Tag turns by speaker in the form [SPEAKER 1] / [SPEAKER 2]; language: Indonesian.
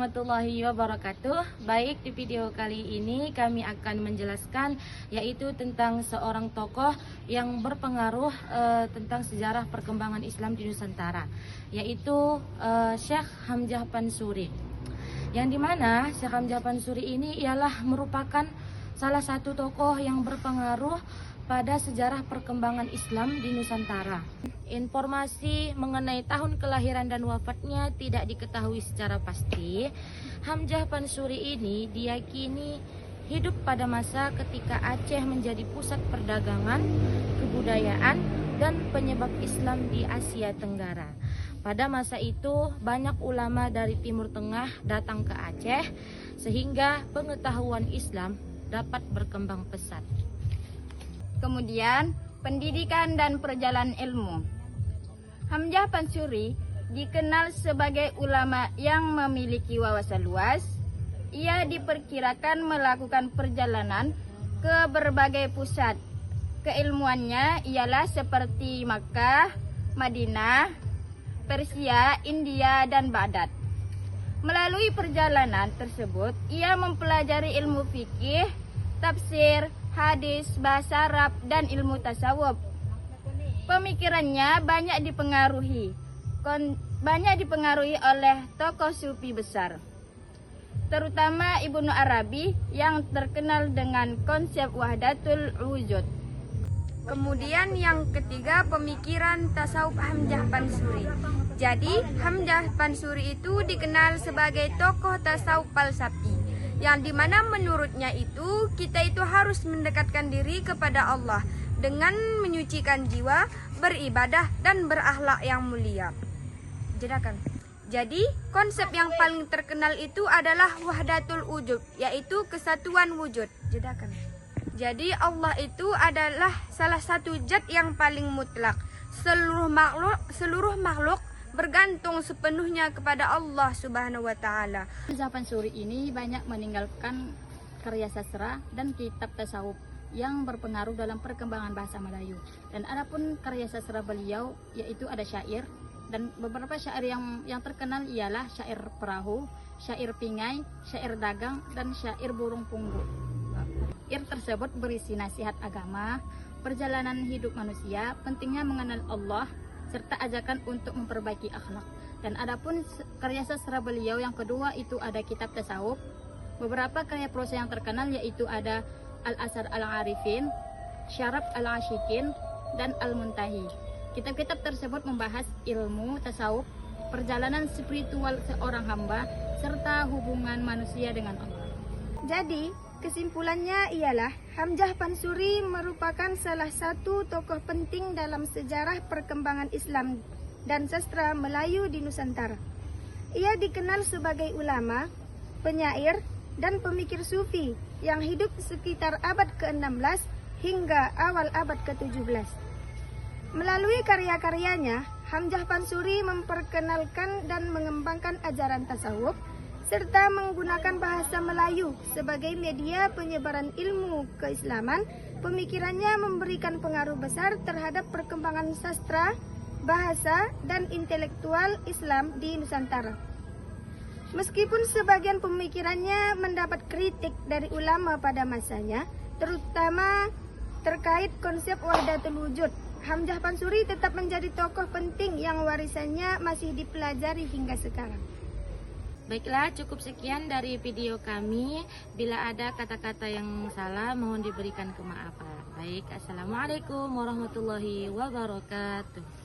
[SPEAKER 1] warahmatullahi wabarakatuh. Baik, di video kali ini kami akan menjelaskan yaitu tentang seorang tokoh yang berpengaruh tentang sejarah perkembangan Islam di Nusantara, yaitu Syekh Hamzah Pansuri. Yang dimana Syekh Hamzah Pansuri ini ialah merupakan salah satu tokoh yang berpengaruh pada sejarah perkembangan Islam di Nusantara. Informasi mengenai tahun kelahiran dan wafatnya tidak diketahui secara pasti. Hamzah Pansuri ini diyakini hidup pada masa ketika Aceh menjadi pusat perdagangan, kebudayaan, dan penyebab Islam di Asia Tenggara. Pada masa itu banyak ulama dari Timur Tengah datang ke Aceh sehingga pengetahuan Islam dapat berkembang pesat.
[SPEAKER 2] Kemudian, pendidikan dan perjalanan ilmu. Hamzah Pansuri dikenal sebagai ulama yang memiliki wawasan luas. Ia diperkirakan melakukan perjalanan ke berbagai pusat. Keilmuannya ialah seperti Makkah, Madinah, Persia, India, dan Baghdad. Melalui perjalanan tersebut, ia mempelajari ilmu fikih, tafsir, hadis, bahasa Arab, dan ilmu tasawuf. Pemikirannya banyak dipengaruhi oleh tokoh sufi besar, terutama Ibnu Arabi yang terkenal dengan konsep wahdatul wujud.
[SPEAKER 3] Kemudian yang ketiga, pemikiran tasawuf Hamzah Pansuri. Jadi Hamzah Pansuri itu dikenal sebagai tokoh tasawuf falsafi, yang dimana menurutnya itu kita itu harus mendekatkan diri kepada Allah dengan menyucikan jiwa, beribadah, dan berakhlak yang mulia. Jadi konsep yang paling terkenal itu adalah wahdatul wujud, yaitu kesatuan wujud. Jadi Allah itu adalah salah satu zat yang paling mutlak. Seluruh makhluk bergantung sepenuhnya kepada Allah Subhanahu wa taala.
[SPEAKER 2] Hamzah Pansuri ini banyak meninggalkan karya sastra dan kitab tasawuf yang berpengaruh dalam perkembangan bahasa Melayu. Dan adapun karya sastra beliau yaitu ada syair, dan beberapa syair yang terkenal ialah syair perahu, syair pingai, syair dagang, dan syair burung punggu. Syair tersebut berisi nasihat agama, perjalanan hidup manusia, pentingnya mengenal Allah, serta ajakan untuk memperbaiki akhlak. Dan adapun karya sastra beliau yang kedua itu ada kitab tasawuf. Beberapa karya prosa yang terkenal yaitu ada Al-Asar Al-Arifin, Syarab Al-Ashikin, dan Al-Muntahi. Kitab-kitab tersebut membahas ilmu tasawuf, perjalanan spiritual seorang hamba, serta hubungan manusia dengan Allah.
[SPEAKER 4] Jadi, kesimpulannya ialah Hamzah Pansuri merupakan salah satu tokoh penting dalam sejarah perkembangan Islam dan sastra Melayu di Nusantara. Ia dikenal sebagai ulama, penyair, dan pemikir sufi yang hidup sekitar abad ke-16 hingga awal abad ke-17. Melalui karya-karyanya, Hamzah Pansuri memperkenalkan dan mengembangkan ajaran tasawuf serta menggunakan bahasa Melayu sebagai media penyebaran ilmu keislaman. Pemikirannya memberikan pengaruh besar terhadap perkembangan sastra, bahasa, dan intelektual Islam di Nusantara. Meskipun sebagian pemikirannya mendapat kritik dari ulama pada masanya, terutama terkait konsep wahdatul wujud, Hamzah Pansuri tetap menjadi tokoh penting yang warisannya masih dipelajari hingga sekarang.
[SPEAKER 1] Baiklah, cukup sekian dari video kami. Bila ada kata-kata yang salah, mohon diberikan kemaafan. Baik, assalamualaikum warahmatullahi wabarakatuh.